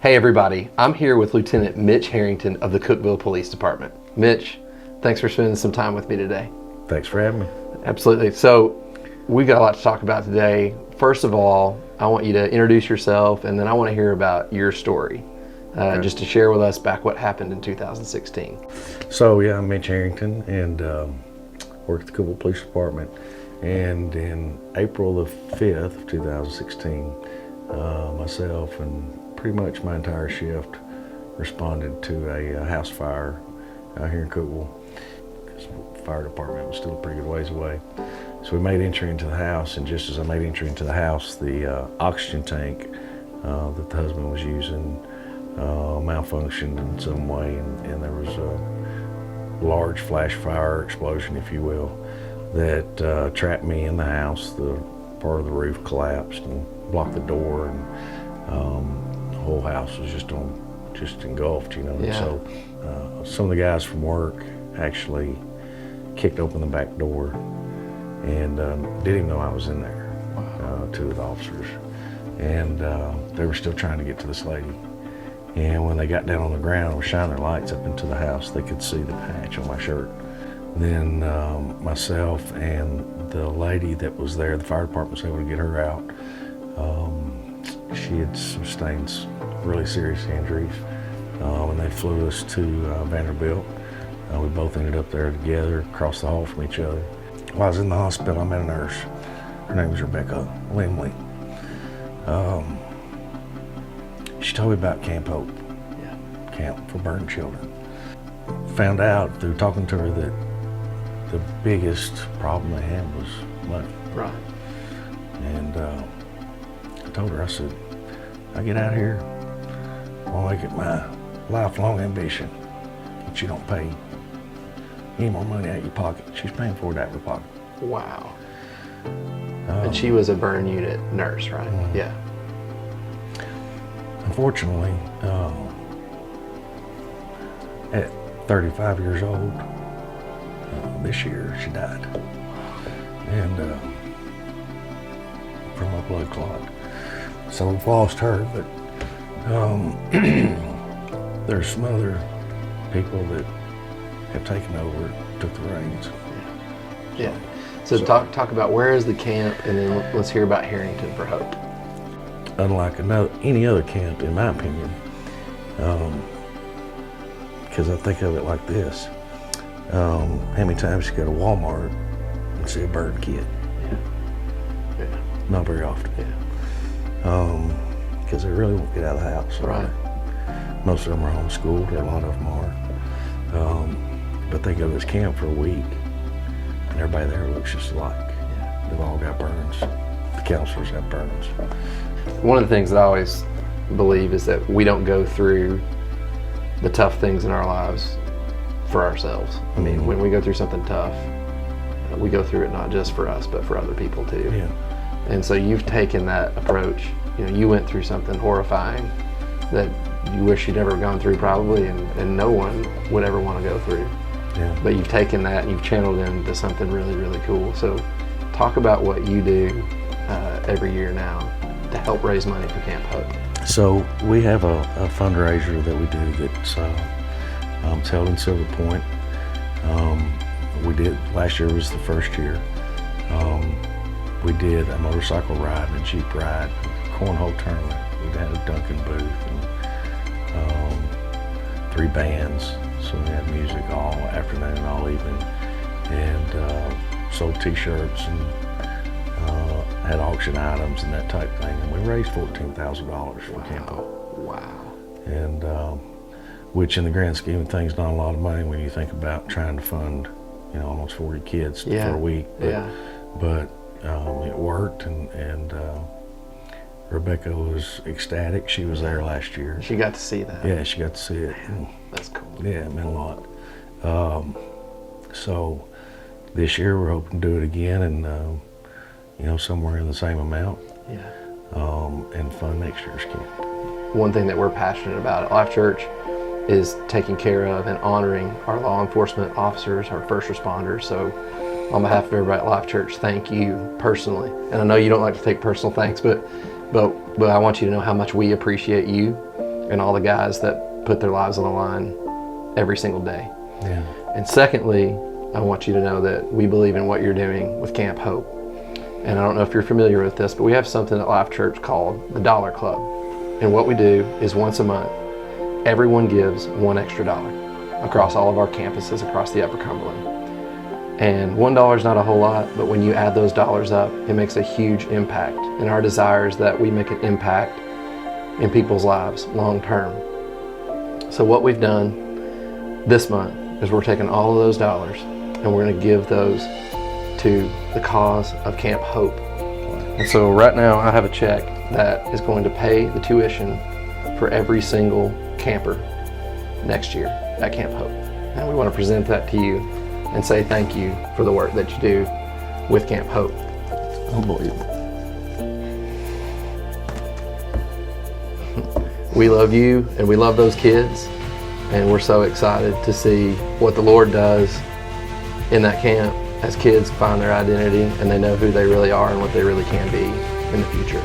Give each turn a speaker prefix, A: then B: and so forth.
A: Hey everybody, I'm here with Lieutenant Mitch Harrington of the Cookeville Police Department. Mitch, thanks for spending some time with me today.
B: Thanks for having me.
A: Absolutely. So we've got a lot to talk about today. First of all, I want you to introduce yourself, and then I want to hear about your story, just to share with us back what happened in 2016.
B: So yeah, I'm Mitch Harrington and work at the Cookeville Police Department. And in April the 5th of 2016, myself and pretty much my entire shift responded to a house fire out here in Cookeville. The fire department was still a pretty good ways away. So we made entry into the house, and just as I made entry into the house, the oxygen tank that the husband was using malfunctioned in some way, and there was a large flash fire explosion, if you will, that trapped me in the house. The part of the roof collapsed and blocked the door, and the whole house was just engulfed, you know.
A: Yeah.
B: And so some of the guys from work actually kicked open the back door and didn't even know I was in there.
A: Wow.
B: Two of the officers, and they were still trying to get to this lady. And when they got down on the ground and shining their lights up into the house, they could see the patch on my shirt. Then myself and the lady that was there, the fire department was able to get her out. She had sustained really serious injuries, and they flew us to Vanderbilt. We both ended up there together, across the hall from each other. While I was in the hospital, I met a nurse. Her name was Rebecca Limley. She told me about Camp Hope, Camp for Burn Children. Found out through talking to her that the biggest problem they had was money.
A: Right.
B: And I told her, I said, I get out here, I'll make it my lifelong ambition that you don't pay any more money out of your pocket. She's paying for it out of her pocket.
A: Wow. And she was a burn unit nurse, right? Yeah.
B: Unfortunately, at 35 years old, this year she died. And from a blood clot. So we've lost her, but there's some other people that have taken over, took the reins.
A: Yeah. So talk about where is the camp, and then let's hear about Harrington for Hope.
B: Unlike any other camp, in my opinion, because I think of it like this. How many times you go to Walmart and see a burn kit?
A: Yeah.
B: Not very often.
A: Yeah.
B: Because they really won't get out of the house.
A: Right.
B: Most of them are homeschooled, or a lot of them are. But they go to this camp for a week, and everybody there looks just alike.
A: Yeah.
B: They've all got burns. The counselors have burns.
A: One of the things that I always believe is that we don't go through the tough things in our lives for ourselves. I mean, when we go through something tough, we go through it not just for us, but for other people too.
B: Yeah.
A: And so you've taken that approach. You know, you went through something horrifying that you wish you'd never gone through probably, and no one would ever want to go through.
B: Yeah.
A: But you've taken that and you've channeled it into something really, really cool. So talk about what you do every year now to help raise money for Camp Hope.
B: So we have a fundraiser that we do that's held in Silver Point. We did, last year was the first year. We did a motorcycle ride and a Jeep ride, cornhole tournament. We had a Duncan booth and 3 bands. So we had music all afternoon and all evening, and sold t-shirts and had auction items and that type thing. And we raised $14,000 for Camp Hope.
A: Wow.
B: And which in the grand scheme of things, not a lot of money when you think about trying to fund, you know, almost 40 kids for a week. But it worked, and Rebecca was ecstatic. She was there last year.
A: She got to see that.
B: Yeah, she got to see it.
A: That's cool.
B: Yeah, it meant a lot. So this year we're hoping to do it again, and you know, somewhere in the same amount.
A: Yeah.
B: And fund next year's camp.
A: One thing that we're passionate about at Life Church is taking care of and honoring our law enforcement officers, our first responders. So on behalf of everybody at Life Church, thank you personally. And I know you don't like to take personal thanks, but I want you to know how much we appreciate you and all the guys that put their lives on the line every single day.
B: Yeah.
A: And secondly, I want you to know that we believe in what you're doing with Camp Hope. And I don't know if you're familiar with this, but we have something at Life Church called the Dollar Club. And what we do is once a month, everyone gives $1 extra across all of our campuses across the Upper Cumberland. And $1 is not a whole lot, but when you add those dollars up, it makes a huge impact. And our desire is that we make an impact in people's lives long term. So what we've done this month is we're taking all of those dollars and we're going to give those to the cause of Camp Hope. And so right now I have a check that is going to pay the tuition for every single camper next year at Camp Hope. And we want to present that to you and say thank you for the work that you do with Camp Hope.
B: Unbelievable.
A: We love you and we love those kids, and we're so excited to see what the Lord does in that camp as kids find their identity and they know who they really are and what they really can be in the future.